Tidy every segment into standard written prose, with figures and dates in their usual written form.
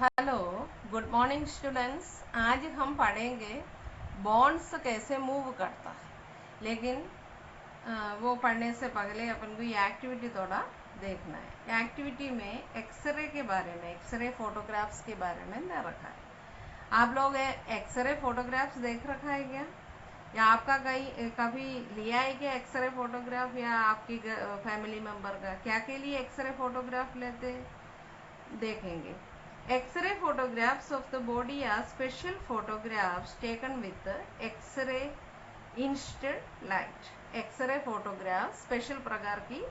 Hello, good morning students. आज हम पढ़ेंगे बॉन्ड्स कैसे मूव करता है। लेकिन वो पढ़ने से पहले अपन को ये एक्टिविटी थोड़ा देखना है। एक्टिविटी में एक्सरे के बारे में, एक्सरे फोटोग्राफ्स के बारे में दे रखा है। आप लोग एक्सरे फोटोग्राफ्स देख रखा है क्या? या आपका कहीं कभी लिया है क्या एक्सरे फोटोग्राफ, या आपकी फैमिली मेंबर का? क्या के लिए एक्सरे फोटोग्राफ लेते देखेंगे। X-ray photographs of the body are special photographs taken with the X-ray instant light. X-ray photograph special प्रकार की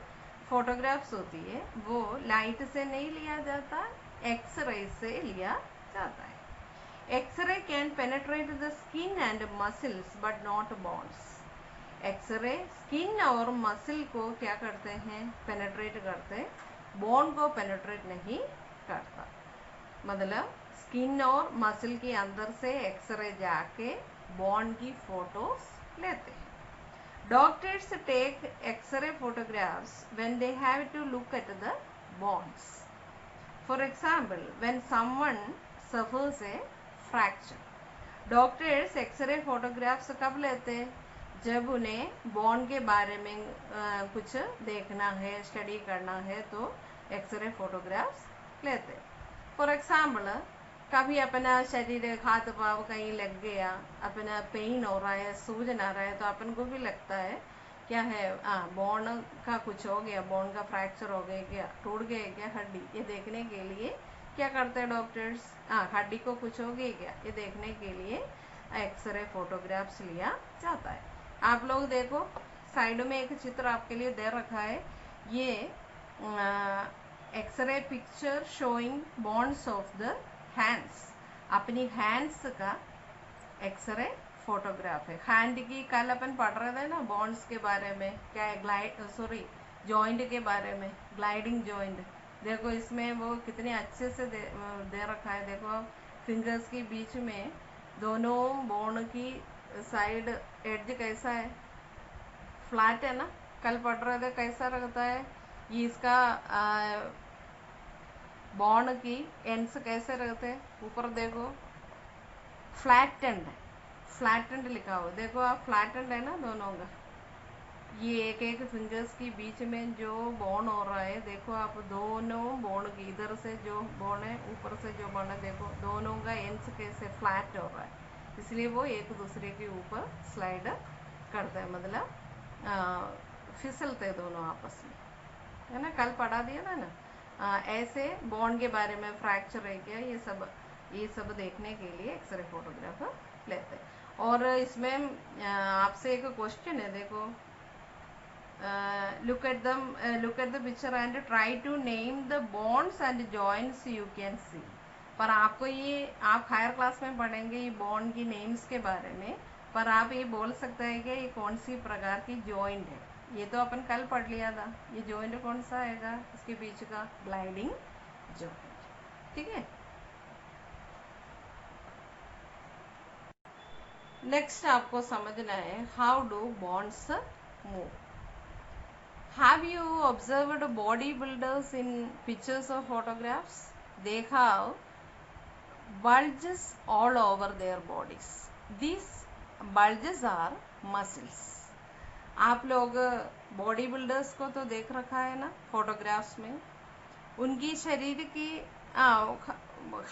फोटोग्राफ्स होती है, वो लाइट से नहीं लिया जाता, एक्सरे से लिया जाता है। X-ray can penetrate the skin and muscles but not bones. X-ray skin और मसल को क्या करते हैं? पेनेट्रेट करते, बोन को पेनेट्रेट नहीं करता। मतलब स्किन और मसल के अंदर से एक्सरे जाके बोन की फोटोज लेते हैं। Doctors take X-ray photographs when they have to look at the bones. For example, when someone suffers a fracture. Doctors X-ray photographs कब लेते हैं? जब उन्हें बोन के बारे में कुछ देखना है, स्टडी करना है, तो एक्सरे फोटोग्राफ्स लेते हैं। फॉर एग्जाम्पल, कभी अपना शरीर हाथ पाँव कहीं लग गया, अपना पेन हो रहा है, सूजन आ रहा है, तो अपन को भी लगता है क्या है, बोन का कुछ हो गया, बोन का फ्रैक्चर हो गया क्या, टूट गया क्या हड्डी, ये देखने के लिए क्या करते हैं डॉक्टर्स? हड्डी को कुछ हो गई क्या, ये देखने के लिए एक्सरे फोटोग्राफ्स लिया जाता है। आप लोग देखो, साइड में एक चित्र आपके लिए दे रखा है। ये X-ray picture showing bones of the hands. अपनी हैंड्स का एक्सरे फोटोग्राफ है। हैंड की कल अपन पढ़ रहे थे ना बोन्स के बारे में, क्या है, जॉइंट के बारे में, ग्लाइडिंग जॉइंट। देखो इसमें वो कितने अच्छे से दे रखा है। देखो फिंगर्स के बीच में दोनों बोन की साइड एड्ज कैसा है, फ्लैट है ना। कल पढ़ रहे थे कैसा रहता है ये, इसका बॉन्ड की एंड्स कैसे रहते हैं, ऊपर देखो फ्लैटेंड, फ्लैटेंड लिखा हो, देखो आप, फ्लैटेंड है ना दोनों का। ये एक एक फिंगर्स के बीच में जो बोन हो रहा है, देखो आप, दोनों बोन की इधर से जो बोन है, ऊपर से जो बोन है, देखो दोनों का एंड्स कैसे फ्लैट हो रहा है, इसलिए वो एक दूसरे के ऊपर स्लाइड करते हैं, मतलब फिसलते दोनों आपस में, है ना। कल पढ़ा दिया था ना। ऐसे बॉन्ड के बारे में, फ्रैक्चर है क्या, ये सब देखने के लिए एक्सरे फोटोग्राफ लेते हैं। और इसमें आपसे एक क्वेश्चन है, देखो, look at the picture and try to name the bones and joints you can see. पर आपको ये, आप हायर क्लास में पढ़ेंगे ये बॉन्ड की नेम्स के बारे में, पर आप ये बोल सकते हैं कि ये कौन सी प्रकार की जॉइंट है। ये तो अपन कल पढ़ लिया था। ये जॉइंट कौन सा आएगा इसके बीच का? Gliding joint. ठीक है। नेक्स्ट आपको समझना है, how do bonds move. Have you observed bodybuilders in pictures or photographs? They have bulges all over their bodies. These bulges are muscles. आप लोग बॉडी बिल्डर्स को तो देख रखा है ना फोटोग्राफ्स में। उनकी शरीर की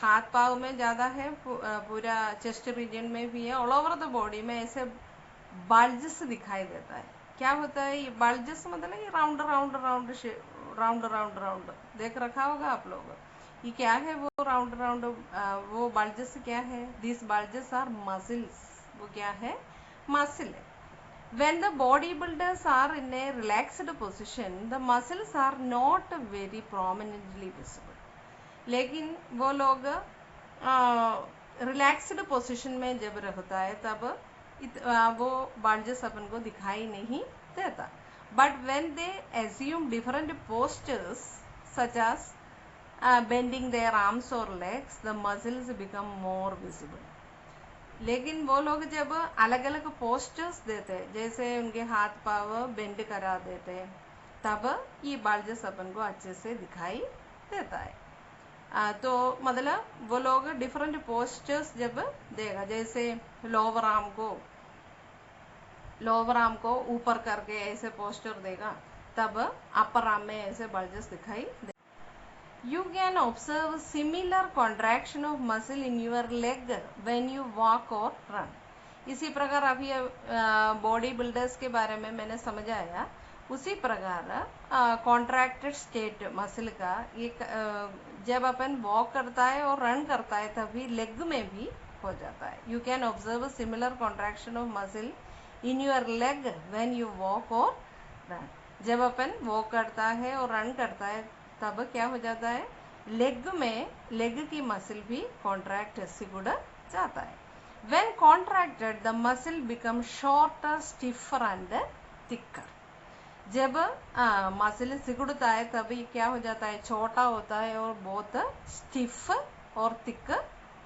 हाथ पाँव में ज़्यादा है, पूरा चेस्ट रीजन में भी है, ऑल ओवर द बॉडी में ऐसे बल्जेस दिखाई देता है। क्या होता है ये बल्जेस? मतलब ये round round round round round round देख रखा होगा आप लोग। ये क्या है वो राउंड राउंड, वो बल्जेस क्या है? This bulges our muscles. वो क्या है? मसल है। When the bodybuilders are in a relaxed position, the muscles are not very prominently visible. लेकिन वो लोग रिलैक्स्ड पोजीशन में जब रहता है, तब वो बल्जेस अपन को दिखाई नहीं देता। But when they assume different postures such as bending their arms और legs, the muscles become more visible. लेकिन वो लोग जब अलग अलग पोस्टर्स देते हैं, जैसे उनके हाथ पाँव बेंड करा देते हैं, तब ये बल्जेस अपन को अच्छे से दिखाई देता है। तो मतलब वो लोग डिफरेंट पोस्चर्स जब देगा, जैसे लोअर आर्म को ऊपर करके ऐसे पोस्चर देगा, तब अपर आर्म में ऐसे बल्जेस दिखाई दे। You can observe similar contraction of muscle in your leg when you walk or run. इसी प्रकार अभी बॉडी बिल्डर्स के बारे में मैंने समझाया, उसी प्रकार कॉन्ट्रैक्टेड स्टेट मसल का एक जब अपन वॉक करता है और रन करता है तभी लेग में भी हो जाता है। You can observe similar contraction of muscle in your leg when you walk और रन। जब अपन वॉक करता है और रन करता है तब क्या हो जाता है, लेग की मसल भी कॉन्ट्रैक्ट सिकुड़ जाता है। When contracted, the muscle becomes shorter, stiffer and thicker. जब मसल सिकुड़ता है तभी क्या हो जाता है, छोटा होता है और बहुत स्टिफ और थिक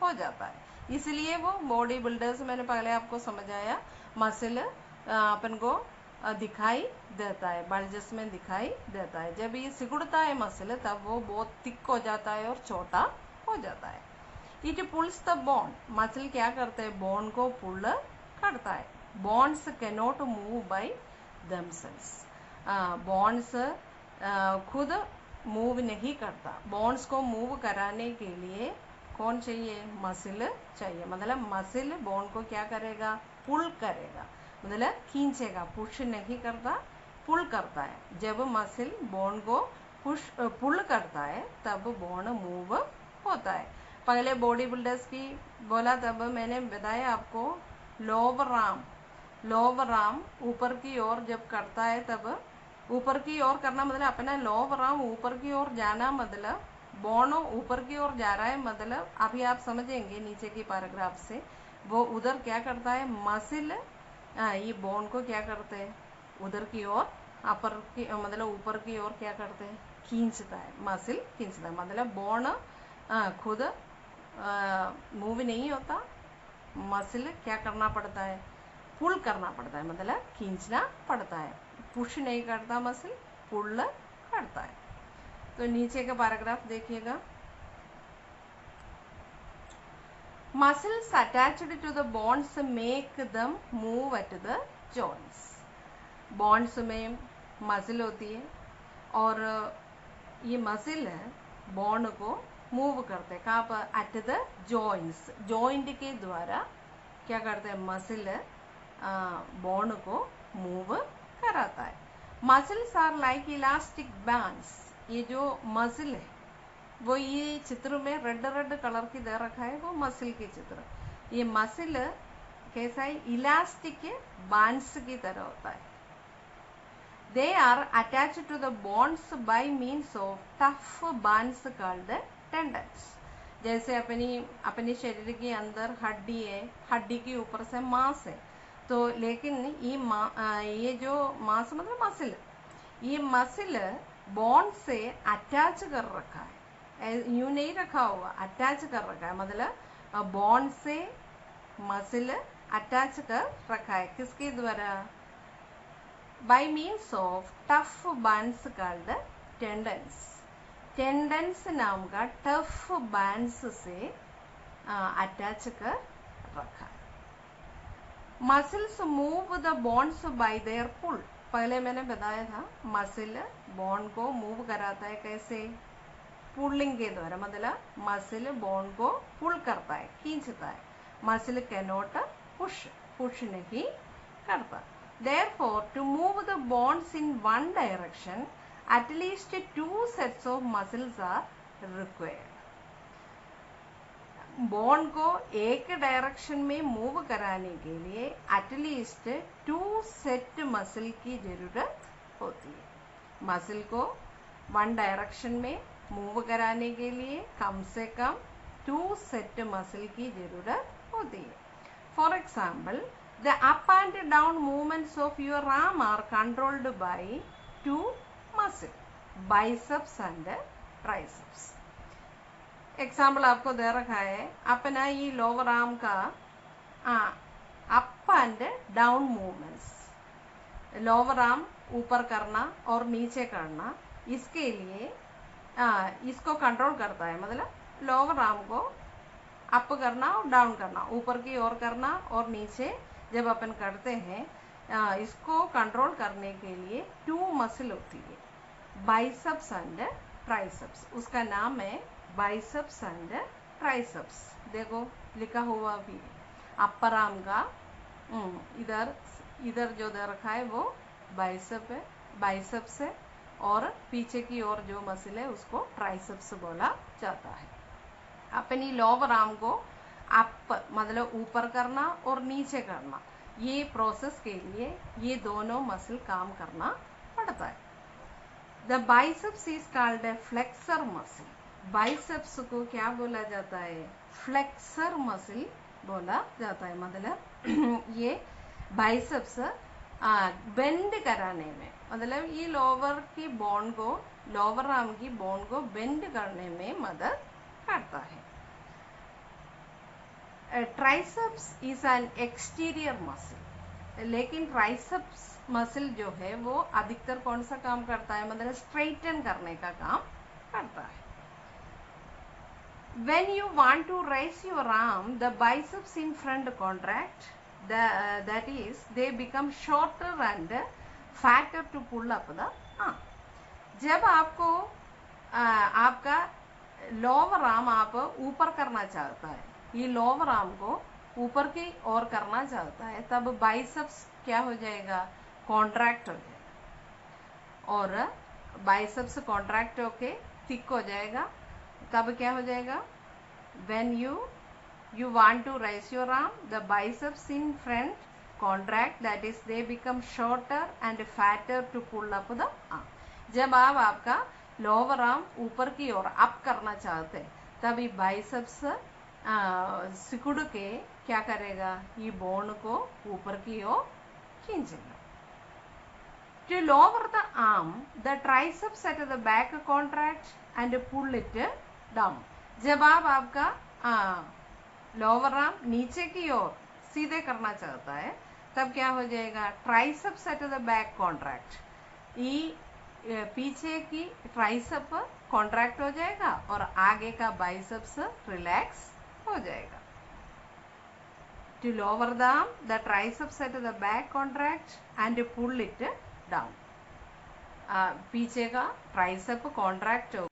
हो जाता है। इसलिए वो बॉडी बिल्डर्स मैंने पहले आपको समझाया, मसल अपन को दिखाई देता है, बल्जेस में दिखाई देता है। जब ये सिकुड़ता है मसल तब वो बहुत थिक हो जाता है और छोटा हो जाता है। It pulls the bone, muscle क्या करते हैं, बोन को पुल करता है। Bones can not move by themselves, bones खुद मूव नहीं करता। बॉन्स को मूव कराने के लिए कौन चाहिए, मसल चाहिए। मतलब मसल बोन को क्या करेगा, पुल करेगा, मतलब खींचेगा, पुश नहीं करता, पुल करता है। जब मसल बोन को पुल करता है तब बोन मूव होता है। पहले बॉडी बिल्डर्स की बोला तब मैंने बताया आपको, लोअर आर्म ऊपर की ओर जब करता है तब ऊपर की ओर करना, मतलब अपना लोअर आर्म ऊपर की ओर जाना, मतलब बोन ऊपर की ओर जा रहा है, मतलब अभी आप समझेंगे नीचे की पैराग्राफ से। वो उधर क्या करता है, मसल ये बोन को क्या करते हैं, उधर की ओर अपर की मतलब ऊपर की ओर क्या करते हैं, खींचता है, मसल खींचता है। मतलब बोन खुद मूव नहीं होता, मसल क्या करना पड़ता है, पुल करना पड़ता है, मतलब खींचना पड़ता है। पुश नहीं करता मसल, पुल करता है। तो नीचे का पैराग्राफ देखिएगा, muscles attached to the bones make them move at the joints. Bones में मसल होती है और ये मसल है बॉन्ड को मूव करते हैं, कहाँ पर, एट द जॉइंट्स, जॉइंट के द्वारा क्या करते हैं, मसल बॉन्ड को मूव कराता है। Muscles are like elastic bands, ये जो मसल है वो ये चित्र में रेड कलर की दे रखा है, वो मसल की चित्र। ये मसल कैसा है, इलास्टिक बैंड्स की तरह होता है। They are attached to the bonds by means of tough bands called tendons. जैसे अपनी शरीर के अंदर हड्डी है, हड्डी के ऊपर से मांस है, तो लेकिन ये जो मांस मतलब मसल, ये मसल बॉन्ड से अटैच कर रखा है, यूं नहीं रखा हुआ, अटैच कर रखा है। मतलब बॉन्ड से मसल अटैच कर रखा है, किसके द्वारा, by means of tough bands called tendons. Tendons नाम का टफ बैंड्स से अटैच कर रखा है। Muscles move the bones by their pull, पहले मैंने बताया था मसल बॉन्ड को मूव कराता है, कैसे, पुलिंग के द्वारा। मतलब मसल बॉन्ड को पुल करता है, खींचता है। मसल कैनॉट पुश नहीं करता। Therefore, to move the bonds in one direction, at least 2 sets of muscles are required. Bond को एक डायरेक्शन में मूव कराने के लिए एटलीस्ट 2 सेट मसल की जरूरत होती है। मसल को वन डायरेक्शन में मूव कराने के लिए कम से कम 2 सेट मसल की जरूरत होती है। For example, the up and down movements of your arm are controlled by 2 muscles, biceps and triceps. Example आपको दे रखा है, अपना ये लोअर आर्म का up and down movements, lower arm ऊपर करना और नीचे करना, इसके लिए इसको कंट्रोल करता है, मतलब लोअर आर्म को अप करना और डाउन करना, ऊपर की ओर करना और नीचे जब अपन करते हैं, इसको कंट्रोल करने के लिए 2 मसल होती है, बाइसेप्स एंड ट्राइसेप्स। उसका नाम है बाइसेप्स एंड ट्राइसेप्स। देखो लिखा हुआ भी है, अपर आर्म का इधर इधर जो दे रखा है वो बाइसेप है, बाइसेप्स है, और पीछे की ओर जो मसल है उसको ट्राइसेप्स बोला जाता है। अपनी लोअर आर्म को अप मतलब ऊपर करना और नीचे करना, ये प्रोसेस के लिए ये दोनों मसल काम करना पड़ता है। The biceps is called a flexor muscle. Biceps को क्या बोला जाता है? फ्लेक्सर मसल बोला जाता है। मतलब ये बाइसेप्स बेंड कराने में, मतलब ये लोअर की बोन को, लोअर आर्म की बोन को बेंड करने में मदद करता है। Triceps is an exterior muscle, लेकिन ट्राइसेप्स मसल जो है वो अधिकतर कौन सा काम करता है? मतलब स्ट्रेटन करने का काम करता है। When you want to raise your arm, the biceps in front contract, that is, they become shorter and fatter to pull up the arm. जब आपको आपका लोअर आर्म आप ऊपर करना चाहता है, ये लोअर आर्म को ऊपर की ओर करना चाहता है, तब बाइसेप्स क्या हो जाएगा? कॉन्ट्रैक्ट हो जाएगा, और बाइसेप्स कॉन्ट्रैक्ट होके थिक हो जाएगा। तब क्या हो जाएगा? When you want to raise your arm, the biceps in front contract, that is they become shorter and fatter to pull up the arm. जब आप आपका लोअर आर्म ऊपर की ओर अप करना चाहते हैं, तभी बाइसेप्स सिकुड़ के क्या करेगा? ये बोन को ऊपर की ओर खींचेगा। To lower the arm, the triceps at the back contract and pull it down. जब आप आपका लोअर आर्म नीचे की ओर सीधे करना चाहता है, तब क्या हो जाएगा? Triceps at the back contract, ये पीछे की ट्राइसेप कॉन्ट्रैक्ट हो जाएगा और आगे का बाइसेप्स रिलैक्स हो जाएगा। To lower the arm, the triceps at the back contract and pull it down. पीछे का ट्राइसेप कॉन्ट्रैक्ट हो।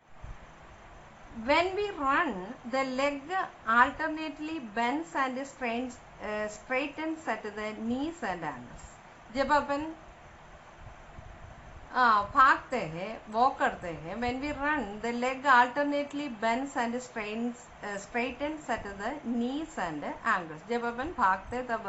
When we run, the leg alternately bends and straightens at the knees and ankles. जब अपन भागते हैं, walk करते हैं, when we run, the leg alternately bends and straightens at the knees and ankles. जब अपन भागते हैं तब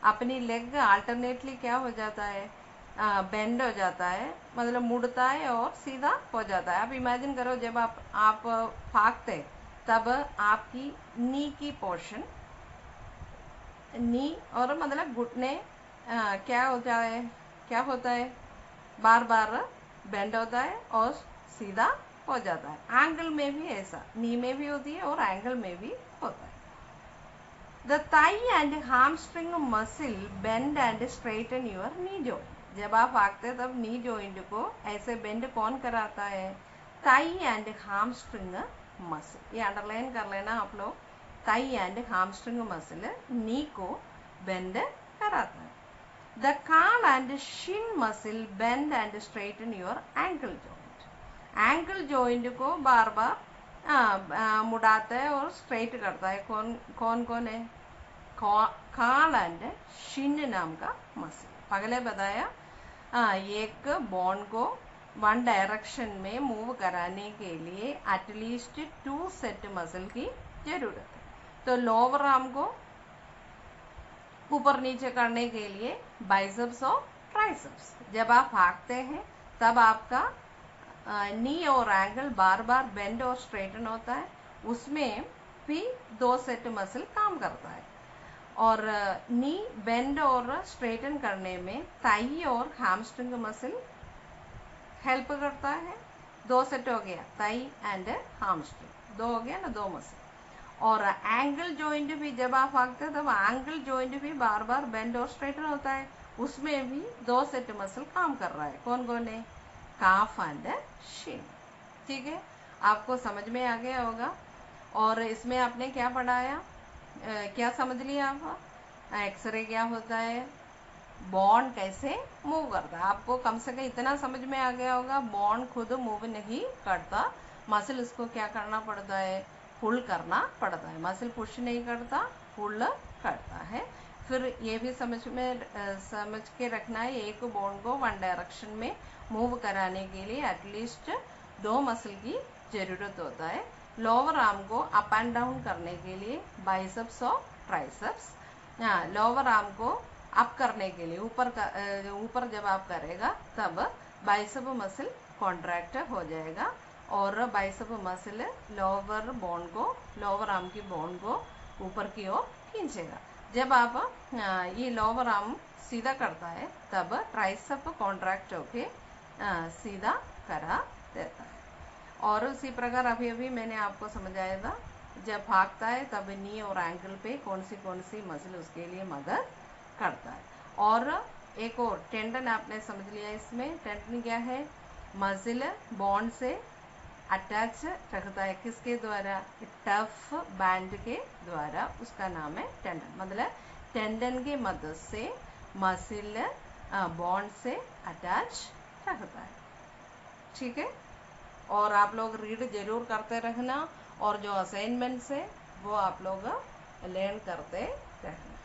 अपनी लेग अल्टरनेटली क्या हो जाता है? बेंड हो जाता है, मतलब मुड़ता है और सीधा हो जाता है। आप इमेजिन करो, जब आप भागते तब आपकी नी की पोर्शन, नी और मतलब घुटने क्या होता है? बार बार बेंड होता है और सीधा हो जाता है। एंगल में भी ऐसा, नी में भी होती है और एंगल में भी होता है। The thigh and hamstring muscle bend and straighten your knee joint. जब आप भागते हैं तब नी जॉइंट को ऐसे बेंड कौन कराता है? Thigh and hamstring muscle. ये अंडरलाइन कर लेना आप लोग, thigh and hamstring muscle knee को बेंड कराता है। The calf and shin muscle bend and straighten your ankle joint. Ankle joint को बार बार मुड़ाता है और स्ट्रेट करता है। कौन है? काल एंड शिन नाम का मसल। पहले बताया, एक बोन को वन डायरेक्शन में मूव कराने के लिए एटलीस्ट 2 सेट मसल की जरूरत है। तो लोअर आर्म को ऊपर नीचे करने के लिए बाइसेप्स और ट्राइसेप्स। जब आप भागते हैं तब आपका नी और एंगल बार बार बेंड और स्ट्रेटन होता है, उसमें भी 2 सेट मसल काम करता है। और नी बेंड और स्ट्रेटन करने में थाई और hamstring मसल हेल्प करता है। 2 सेट हो गया, थाई एंड hamstring, 2 हो गया ना, 2 मसल। और एंगल जॉइंट भी जब आप भागते हैं तब एंगल जॉइंट भी बार बार बेंड और स्ट्रेटन होता है, उसमें भी 2 सेट मसल काम कर रहा है। कौन है? काफ एंड शिन। ठीक है। आपको समझ में आ गया होगा। और इसमें आपने क्या पढ़ाया, क्या समझ लिया आप? एक्सरे क्या होता है, बॉन्ड कैसे मूव करता है, आपको कम से कम इतना समझ में आ गया होगा। बॉन्ड खुद मूव नहीं करता, मसल उसको क्या करना पड़ता है, पुल करना पड़ता है। मसल पुश नहीं करता, पुल करता है। फिर ये भी समझ के रखना है, एक बॉन्ड को वन डायरेक्शन में मूव कराने के लिए एटलीस्ट 2 मसल की जरूरत होता है। लोअर आर्म को अप एंड डाउन करने के लिए बाइसेप्स और ट्राइसेप्स, लोअर आर्म को अप करने के लिए ऊपर जब आप करेगा तब बाइसेप मसल कॉन्ट्रैक्ट हो जाएगा और बाइसेप मसल लोअर आर्म की बोन को ऊपर की ओर खींचेगा। जब आप ये लोअर आर्म सीधा करता है तब ट्राइसेप कॉन्ट्रैक्ट होके सीधा करा देता है। और उसी प्रकार अभी अभी मैंने आपको समझाया था, जब भागता है तब नी और एंकल पे कौन सी मसल उसके लिए मदद करता है। और एक और टेंडन आपने समझ लिया, इसमें टेंडन क्या है, मसल बॉन्ड से अटैच रखता है, किसके द्वारा, टफ बैंड के द्वारा, उसका नाम है टेंडन। मतलब टेंडन की मदद से मसल बॉन्ड से अटैच रखता है। ठीक है, और आप लोग रीड जरूर करते रहना और जो असाइनमेंट्स है वो आप लोग लर्न करते रहना।